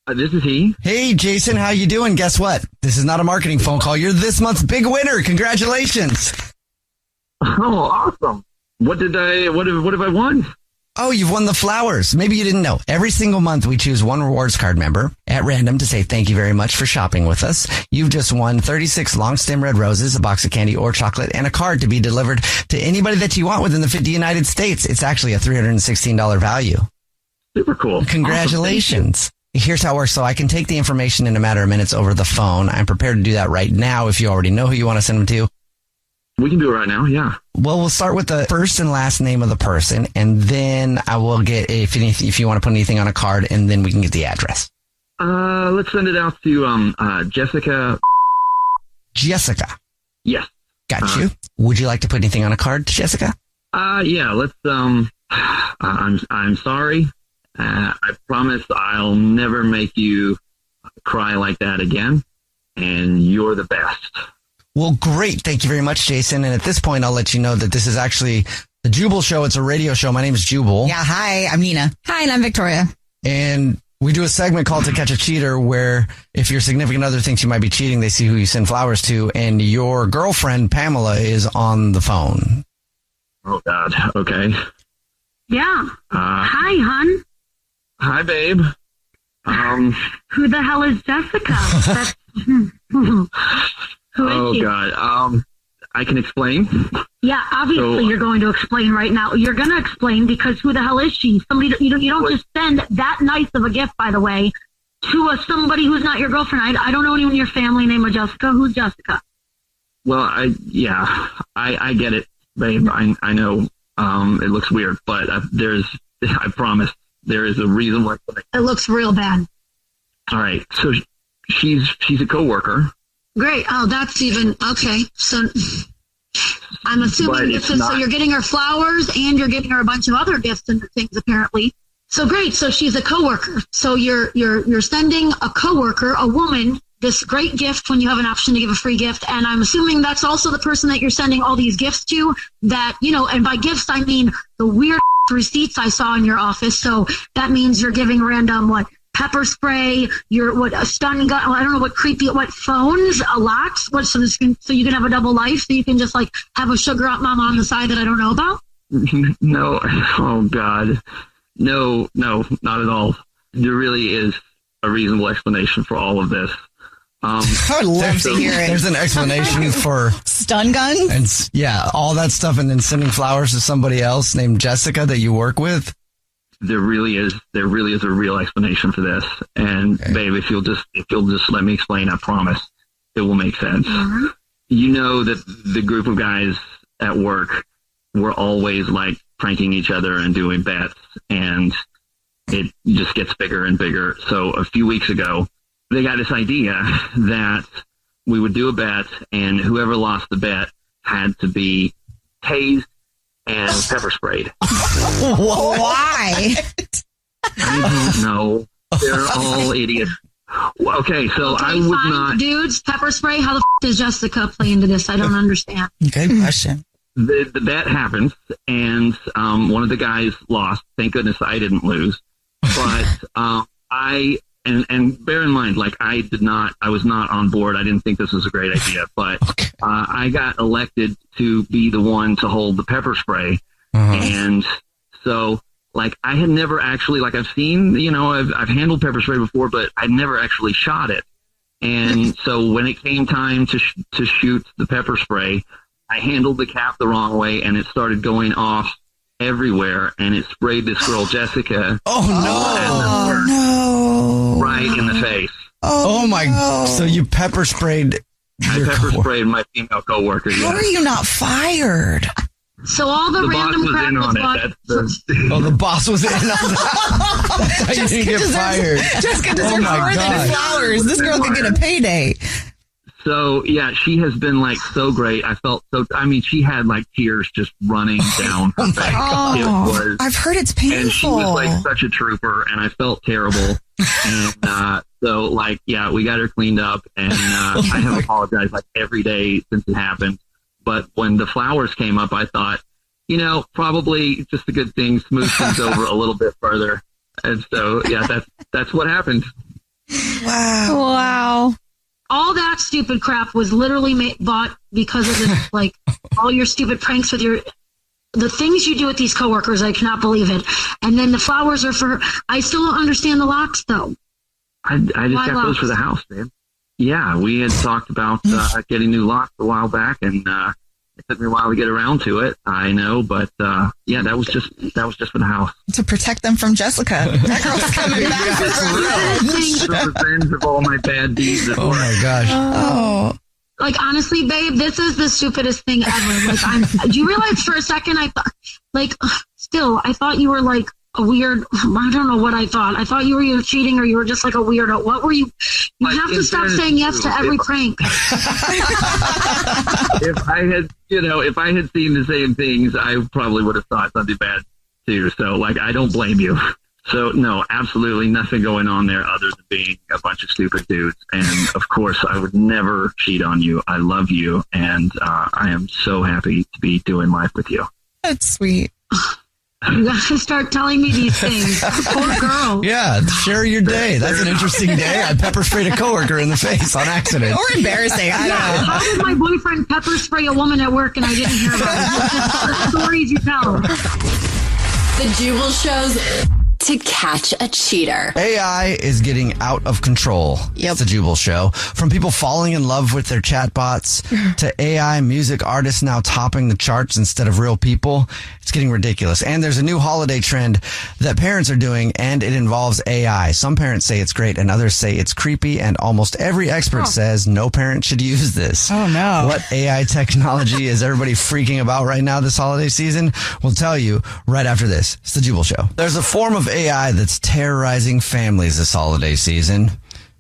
This is he. Hey, Jason, how you doing? Guess what? This is not a marketing phone call. You're this month's big winner. Congratulations. Oh, awesome. What have I won? Oh, you've won the flowers. Maybe you didn't know. Every single month we choose one rewards card member at random to say thank you very much for shopping with us. You've just won 36 long stem red roses, a box of candy or chocolate, and a card to be delivered to anybody that you want within the 50 United States. It's actually a $316 value. Super cool. Congratulations. Awesome. Here's how it works. So I can take the information in a matter of minutes over the phone. I'm prepared to do that right now if you already know who you want to send them to. We can do it right now, yeah. Well, we'll start with the first and last name of the person, and then I will get, if you want to put anything on a card, and then we can get the address. Let's send it out to Jessica. Jessica. Yes. Got you. Would you like to put anything on a card, Jessica? Yeah, let's, I'm sorry. I promise I'll never make you cry like that again, and you're the best. Well, great. Thank you very much, Jason. And at this point, I'll let you know that this is actually the Jubal Show. It's a radio show. My name is Jubal. Yeah, hi, I'm Nina. Hi, and I'm Victoria. And we do a segment called To Catch a Cheater, where if your significant other thinks you might be cheating, they see who you send flowers to, and your girlfriend, Pamela, is on the phone. Oh, God. Okay. Yeah. Hi, hon. Hi, babe. Who the hell is Jessica? Who is she? God. I can explain. Yeah, obviously you're going to explain right now. You're going to explain because who the hell is she? Somebody you don't just send that nice of a gift, by the way, to somebody who's not your girlfriend. I don't know anyone in your family named Jessica. Who's Jessica? Well, I get it, babe. I know it looks weird, but I promise there is a reason why. It looks real bad. All right, so she's a coworker. Great. Oh, that's even okay. So I'm assuming this is, so you're getting her flowers and you're getting her a bunch of other gifts and things apparently. So great. So she's a coworker. So you're sending a coworker, a woman, this great gift when you have an option to give a free gift. And I'm assuming that's also the person that you're sending all these gifts to that, and by gifts, I mean the weird receipts I saw in your office. So that means you're giving random, pepper spray, a stun gun, I don't know what phones, a lot, so you can have a double life, so you can just have a sugar up mama on the side that I don't know about? No, oh God. No, not at all. There really is a reasonable explanation for all of this. I would love to hear it. There's an explanation for stun guns? And all that stuff, and then sending flowers to somebody else named Jessica that you work with. There really is a real explanation for this. And babe, if you'll just let me explain, I promise it will make sense. Mm-hmm. You know that the group of guys at work were always pranking each other and doing bets, and it just gets bigger and bigger. So a few weeks ago, they got this idea that we would do a bet, and whoever lost the bet had to be tased and pepper sprayed. Why? I don't know. They're all idiots. Okay, so I would not. Dudes, pepper spray. How the does Jessica play into this? I don't understand. Good question. The bet happens, and one of the guys lost. Thank goodness I didn't lose. But and bear in mind, I was not on board. I didn't think this was a great idea, but I got elected to be the one to hold the pepper spray. And so, I had never actually, I've seen, I've handled pepper spray before, but I'd never actually shot it. And so when it came time to shoot the pepper spray, I handled the cap the wrong way, and it started going off everywhere, and it sprayed this girl, Jessica. Oh, no. Right in the face. Oh my. No. So you pepper sprayed sprayed my female coworker. How are you not fired? So all the random crap was the boss was in on that. That's how you didn't get fired. Jessica deserves more than flowers. This girl could get a payday. So, yeah, she has been, so great. I felt so, she had, tears just running down her face. Oh, I've heard it's painful. And she was, such a trooper, and I felt terrible. And so, yeah, we got her cleaned up, and I have apologized, every day since it happened. But when the flowers came up, I thought, probably just a good thing, smooth things over a little bit further. And so, yeah, that's what happened. Wow. All that stupid crap was literally bought because of the, all your stupid pranks with the things you do with these coworkers. I cannot believe it. And then the flowers are for, I still don't understand the locks though. I just got those for the house, man. Yeah, we had talked about getting new locks a while back, and it took me a while to get around to it. I know, but yeah, that was just for the house to protect them from Jessica. That girl's coming back for revenge of all my bad deeds. Oh my gosh! Oh, honestly, babe, this is the stupidest thing ever. Do you realize for a second I thought, I thought you were a weird, I don't know what I thought. I thought you were either cheating or you were just a weirdo. What were you? You have to stop saying yes to every prank. If I had seen the same things, I probably would have thought something bad too. So I don't blame you. So no, absolutely nothing going on there other than being a bunch of stupid dudes. And of course I would never cheat on you. I love you. And I am so happy to be doing life with you. That's sweet. You gotta start telling me these things. Poor girl. Yeah, share your day. That's an interesting day. I pepper sprayed a coworker in the face on accident. Or embarrassing. I don't know. How did my boyfriend pepper spray a woman at work and I didn't hear about it? The stories you tell. The Jubal Show's to catch a cheater. AI is getting out of control. Yep. It's the Jubal Show. From people falling in love with their chatbots to AI music artists now topping the charts instead of real people, it's getting ridiculous. And there's a new holiday trend that parents are doing, and it involves AI. Some parents say it's great, and others say it's creepy, and almost every expert says no parent should use this. Oh, no. What AI technology is everybody freaking about right now this holiday season? We'll tell you right after this. It's the Jubal Show. There's a form of AI that's terrorizing families this holiday season.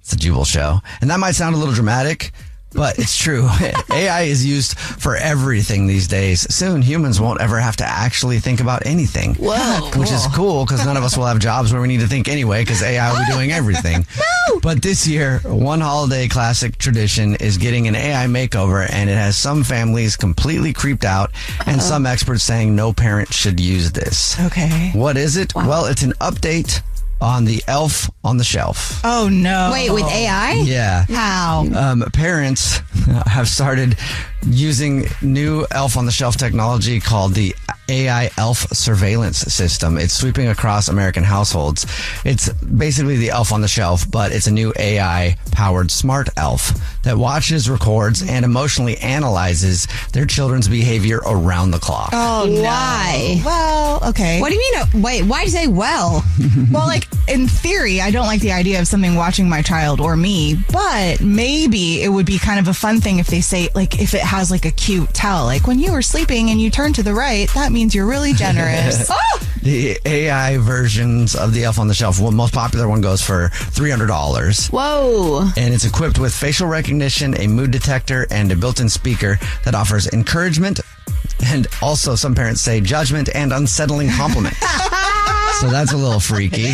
It's the Jubal Show. And that might sound a little dramatic, but it's true. AI is used for everything these days. Soon, humans won't ever have to actually think about anything. Whoa. Which is cool, because none of us will have jobs where we need to think anyway, because AI will be doing everything. No! But this year, one holiday classic tradition is getting an AI makeover, and it has some families completely creeped out, and some experts saying no parent should use this. Okay. What is it? Wow. Well, it's an update on the Elf on the Shelf. Oh, no. Wait, with AI? Yeah. How? Parents have started using new Elf on the Shelf technology called the AI Elf surveillance system. It's sweeping across American households. It's basically the Elf on the Shelf, but it's a new AI powered smart elf that watches, records, and emotionally analyzes their children's behavior around the clock. Oh, no. Why? Well, okay. What do you mean? Wait, why'd you say well? Well, like, in theory, I don't like the idea of something watching my child or me, but maybe it would be kind of a fun thing if they say, like, if it has, like, a cute tell. Like, when you were sleeping and you turned to the right, that means you're really generous. The AI versions of the Elf on the Shelf, the most popular one goes for $300. Whoa. And it's equipped with facial recognition, a mood detector, and a built-in speaker that offers encouragement and also, some parents say, judgment and unsettling compliments. So that's a little freaky.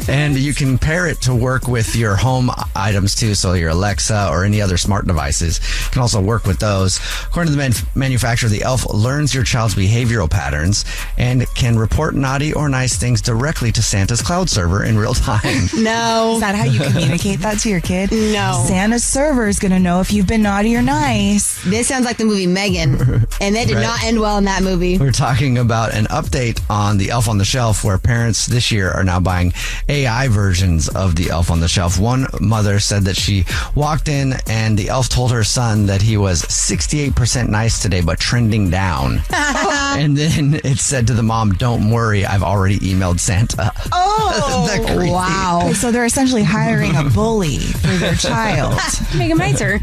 And you can pair it to work with your home items too. So your Alexa or any other smart devices can also work with those. According to the manufacturer, the Elf learns your child's behavioral patterns and can report naughty or nice things directly to Santa's cloud server in real time. No. Is that how you communicate that to your kid? No. Santa's server is going to know if you've been naughty or nice. This sounds like the movie Megan, and they did Right. not end well in that movie. We're talking about an update on the Elf on the Shelf, where parents this year are now buying AI versions of the Elf on the Shelf. One mother said that she walked in and the elf told her son that he was 68% nice today, but trending down. And then it said to the mom, "Don't worry, I've already emailed Santa." Oh, Isn't that creepy? Wow. Okay, so they're essentially hiring a bully for their child. Make him nicer.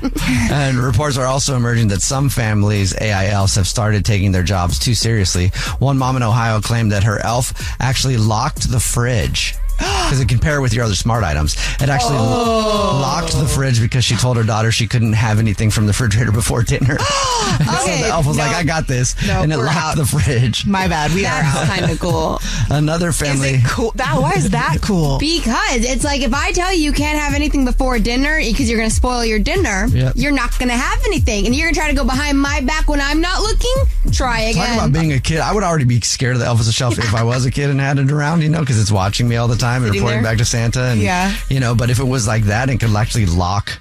And reports are also emerging that some families' AI elves have started taking their jobs too seriously. One mom in Ohio claimed that her elf actually locked the fridge. Because it can pair with your other smart items. It actually locked the fridge because she told her daughter she couldn't have anything from the refrigerator before dinner. So the elf was like, "I got this," and it we're locked out. the fridge. My bad. We are out. That's kind of cool. Another family. Is it cool? Why is that cool? Because it's like, if I tell you can't have anything before dinner because you're going to spoil your dinner, Yep. you're not going to have anything. And you're going to try to go behind my back when I'm not looking? Try again. Talk about being a kid. I would already be scared of the Elf on the Shelf if I was a kid and had it around, because it's watching me all the time and Sitting reporting there. back to Santa. And, but if it was like that and could actually lock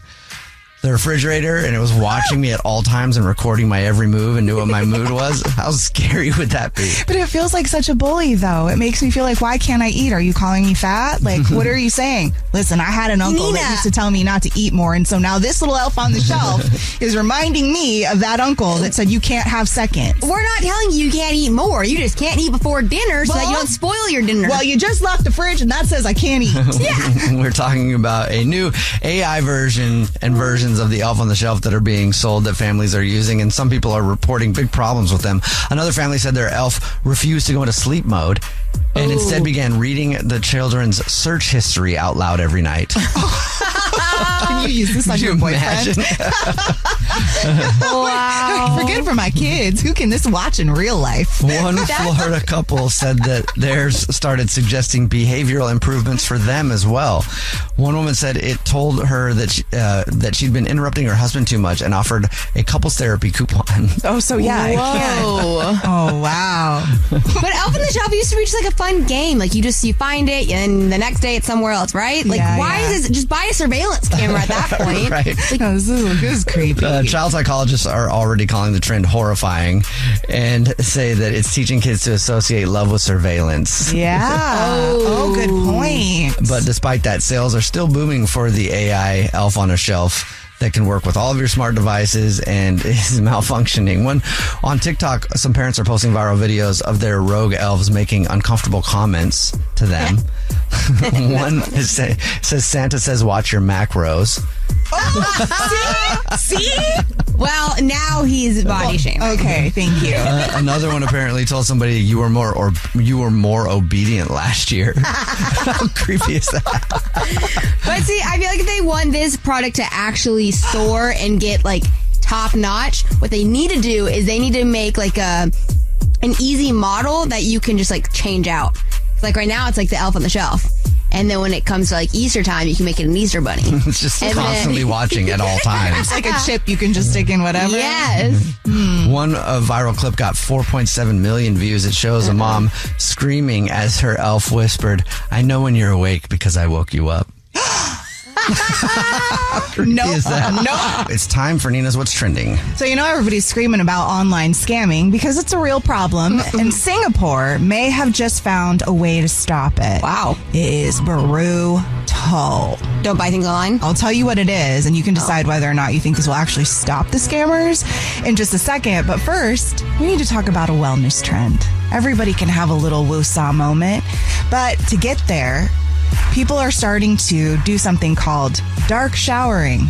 the refrigerator and it was watching me at all times and recording my every move and knew what my mood was, how scary would that be? But it feels like such a bully, though. It makes me feel like, why can't I eat? Are you calling me fat? Like, what are you saying? Listen, I had an uncle that used to tell me not to eat more, and so now this little elf on the shelf is reminding me of that uncle that said you can't have seconds. We're not telling you can't eat more. You just can't eat before dinner so that you don't spoil your dinner. Well, you just locked the fridge, and that says I can't eat. Yeah. We're talking about a new AI version and versions of the Elf on the Shelf that are being sold that families are using, and some people are reporting big problems with them. Another family said their elf refused to go into sleep mode and instead began reading the children's search history out loud every night. Can you use this on your boyfriend? Wow. Forget it for my kids. Who can this watch in real life? One Florida couple said that theirs started suggesting behavioral improvements for them as well. One woman said it told her that she'd been interrupting her husband too much and offered a couples therapy coupon. Oh, so yeah. I can. Oh, wow. But Elf on the Shelf used to be just like a fun game. Like, you find it and the next day it's somewhere else, right? Like, Yeah, why yeah. is this? Just buy a surveillance scammer at that point. Right. No, this is creepy. Child psychologists are already calling the trend horrifying and say that it's teaching kids to associate love with surveillance. Yeah. Oh, good point. But despite that, sales are still booming for the AI elf on a shelf that can work with all of your smart devices and is malfunctioning. On TikTok, some parents are posting viral videos of their rogue elves making uncomfortable comments to them. One says, Santa says, watch your macros. See? Well, now he's body shaming. Okay, thank you. Another one apparently told somebody you were more obedient last year. How creepy is that? But see, I feel like if they want this product to actually soar and get like top notch, what they need to do is they need to make like an easy model that you can just like change out. Like right now, it's like the elf on the shelf. And then when it comes to like Easter time, you can make it an Easter bunny. It's just constantly watching at all times. It's like a chip you can just stick in whatever. Yes. One viral clip got 4.7 million views. It shows a mom screaming as her elf whispered, "I know when you're awake because I woke you up." No. It's time for Nina's What's Trending. So, everybody's screaming about online scamming because it's a real problem, and Singapore may have just found a way to stop it. Wow. It is brutal. Don't buy things online? I'll tell you what it is, and you can decide whether or not you think this will actually stop the scammers in just a second. But first, we need to talk about a wellness trend. Everybody can have a little woosah moment, but to get there, people are starting to do something called dark showering.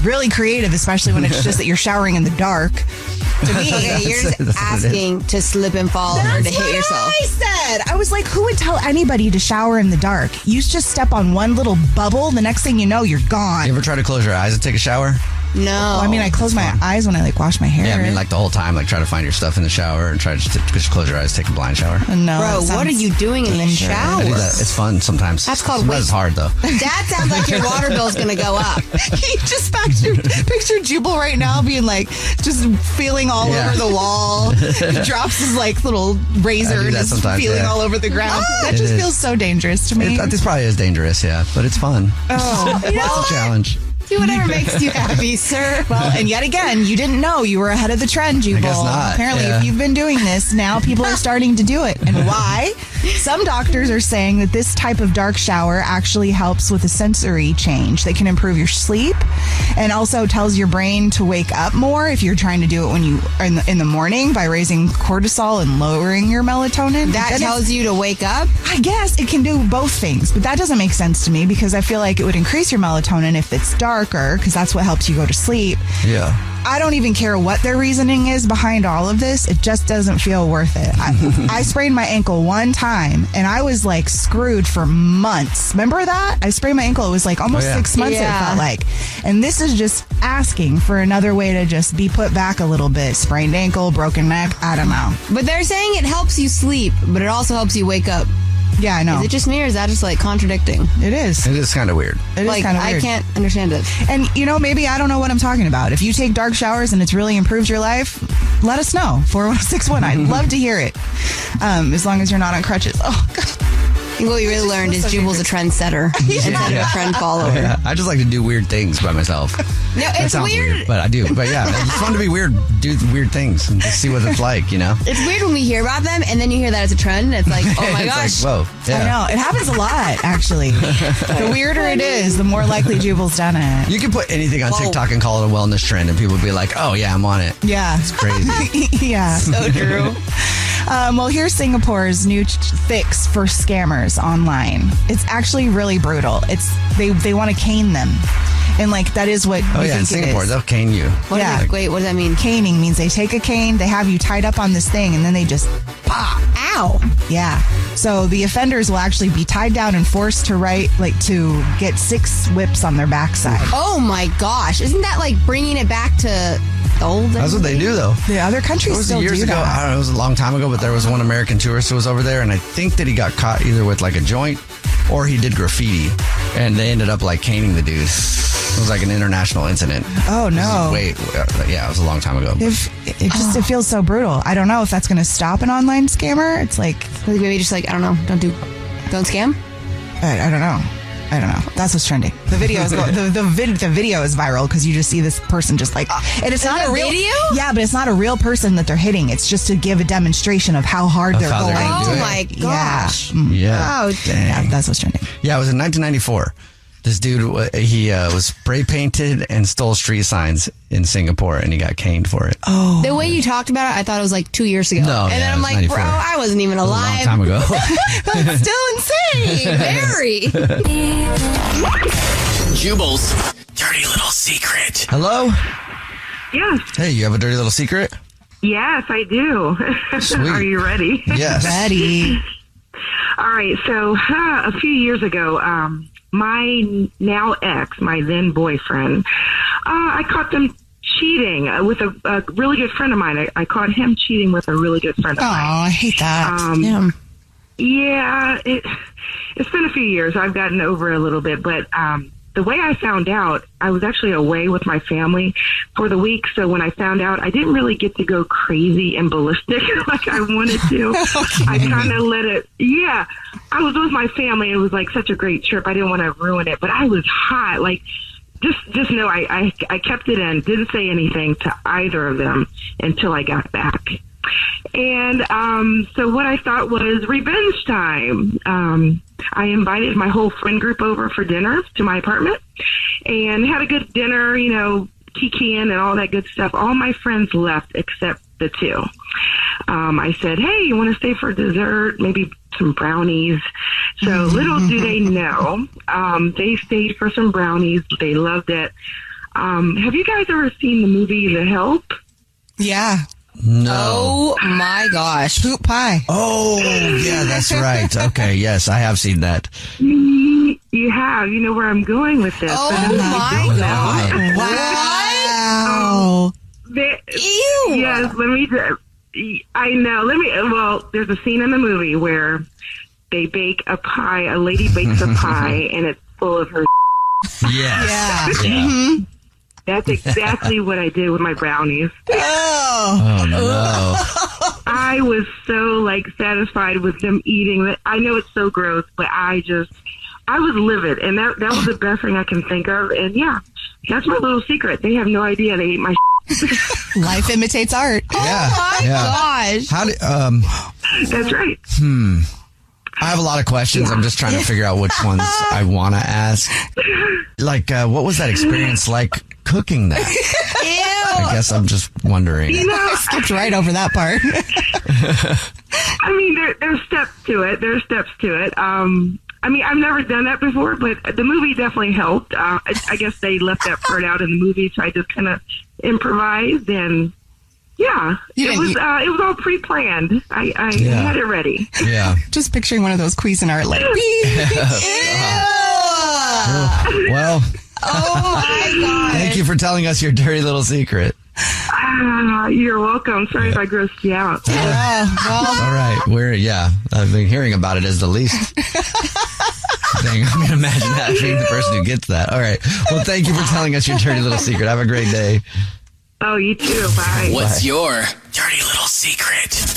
Really creative, especially when it's just that you're showering in the dark. To me, Okay, you're just asking to slip and fall or to hit yourself. I said. I was like, who would tell anybody to shower in the dark? You just step on one little bubble, the next thing you know, you're gone. You ever try to close your eyes and take a shower? No. Well, I mean, I close my eyes when I wash my hair. Yeah, I mean, like the whole time, like try to find your stuff in the shower and try to just close your eyes, take a blind shower. No, Bro, what are you doing in the shower? I do that. It's fun sometimes. That's called Sometimes it's hard though. That sounds like your water bill's going to go up. He just picture Jubal right now being like just feeling all over the wall. He drops his little razor and is feeling all over the ground. That just feels so dangerous to me. This probably is dangerous, yeah, but it's fun. Oh, It's a challenge. Do whatever makes you happy, sir. Well, and yet again, you didn't know you were ahead of the trend, Jubal. I guess not. Apparently, if you've been doing this, now people are starting to do it. And why? Some doctors are saying that this type of dark shower actually helps with a sensory change. They can improve your sleep and also tells your brain to wake up more if you're trying to do it when you are in the morning by raising cortisol and lowering your melatonin. That tells you to wake up? I guess it can do both things, but that doesn't make sense to me because I feel like it would increase your melatonin if it's darker because that's what helps you go to sleep. Yeah. I don't even care what their reasoning is behind all of this. It just doesn't feel worth it. I sprained my ankle one time and I was screwed for months. Remember that? I sprained my ankle. It was almost 6 months it felt like. And this is just asking for another way to just be put back a little bit. Sprained ankle, broken neck, I don't know. But they're saying it helps you sleep, but it also helps you wake up. Yeah, I know. Is it just me or is that just contradicting? It is. It is kind of weird. It is kind of weird. I can't understand it. And, maybe I don't know what I'm talking about. If you take dark showers and it's really improved your life, let us know. 41061. I'd love to hear it. As long as you're not on crutches. Oh, God. I think what we really learned is Jubal's a trendsetter instead of a trend follower. Yeah, I just like to do weird things by myself. No, That it's sounds weird. But I do. But yeah, it's fun to be weird, do weird things and just see what it's like, It's weird when we hear about them and then you hear that it's a trend and it's like, oh my gosh. It's whoa. Yeah. I know. It happens a lot, actually. The weirder it is, the more likely Jubal's done it. You can put anything on TikTok and call it a wellness trend and people will be like, oh yeah, I'm on it. Yeah. It's crazy. Yeah. So true. Well, here's Singapore's new fix for scammers online. It's actually really brutal. They want to cane them. And that is what Oh you yeah, in think it Singapore, is. they'll cane you. Wait, what does that mean? Caning means they take a cane, they have you tied up on this thing, and then they just pop. Ow! Yeah. So the offenders will actually be tied down and forced to to get 6 whips on their backside. Oh my gosh. Isn't that bringing it back to the old? That's what they do though. The other countries It was still years do ago. that. I don't know. It was a long time ago, but there was one American tourist who was over there, and I think that he got caught either with a joint or he did graffiti, and they ended up caning the dude. It was an international incident. Oh no! Wait, yeah, it was a long time ago. It it feels so brutal. I don't know if that's going to stop an online scammer. It's maybe just I don't know. Don't scam. I don't know. I don't know. That's what's trending. The video is the video is viral because you just see this person just like, and it's not a real video. Yeah, but it's not a real person that they're hitting. It's just to give a demonstration of how hard they're how going. they're gonna do Oh it. my gosh. Yeah. Oh, Yeah, that's what's trending. Yeah, it was in 1994. This dude, he was spray painted and stole street signs in Singapore, and he got caned for it. Oh, the way you talked about it, I thought it was like 2 years ago. No, and yeah, then I'm it was like, 94. bro, I wasn't even A long alive. time ago. that's still insane. Very. Jubal's dirty little secret. Hello? Yes, Hey, you have a dirty little secret? yes, I do. Sweet. Are you ready? Yes. Ready. All right. So a few years ago, my now ex, my then boyfriend, I caught them cheating with a really good friend of mine. I caught him cheating with a really good friend of Oh, mine. I hate that. Damn. Yeah, it's been a few years. I've gotten over it a little bit, but the way I found out, I was actually away with my family for the week. So when I found out, I didn't really get to go crazy and ballistic like I wanted to. I kind of let it. Yeah, I was with my family. It was like such a great trip. I didn't want to ruin it, but I was hot. Like, just know I kept it in. Didn't say anything to either of them until I got back. And so what I thought was revenge time. I invited my whole friend group over for dinner to my apartment and had a good dinner, you know, kikiing and all that good stuff. All my friends left except the two. I said, hey, you want to stay for dessert? Maybe some brownies. So little do they know, they stayed for some brownies. They loved it. Have you guys ever seen the movie The Help? Yeah. No. Oh my gosh. Poop pie. Oh, yeah, that's right. Okay, yes, I have seen that. You have. You know where I'm going with this. Oh but my God. Wow. Ew. Yes, let me. I know. Well, there's a scene in the movie where they bake a pie. A lady bakes a pie, and it's full of her. Yes. Yeah. Yeah. That's exactly what I did with my brownies. Oh. Oh, no. I was so satisfied with them eating it. I know it's so gross, but I was livid, and that was the best thing I can think of. And yeah, that's my little secret. They have no idea they ate my. Life imitates art. Yeah. Oh my yeah. gosh. How do, That's right. I have a lot of questions. I'm just trying to figure out which ones I want to ask. What was that experience like cooking that? Ew. I guess I'm just wondering. You know, I skipped right over that part. I mean, there's steps to it. There's steps to it. I mean, I've never done that before, but the movie definitely helped. I guess they left that part out in the movie, so I just kind of improvised, and yeah, it was all pre-planned. I had it ready. Yeah. Just picturing one of those Cuisinart like. Well, Oh my God. thank you for telling us your dirty little secret. You're welcome. Sorry if I grossed you out. All right. I've been hearing about it as the least thing. I mean, imagine that being the person who gets that. All right. Well, thank you for telling us your dirty little secret. Have a great day. Oh, you too. Bye. What's your dirty little secret?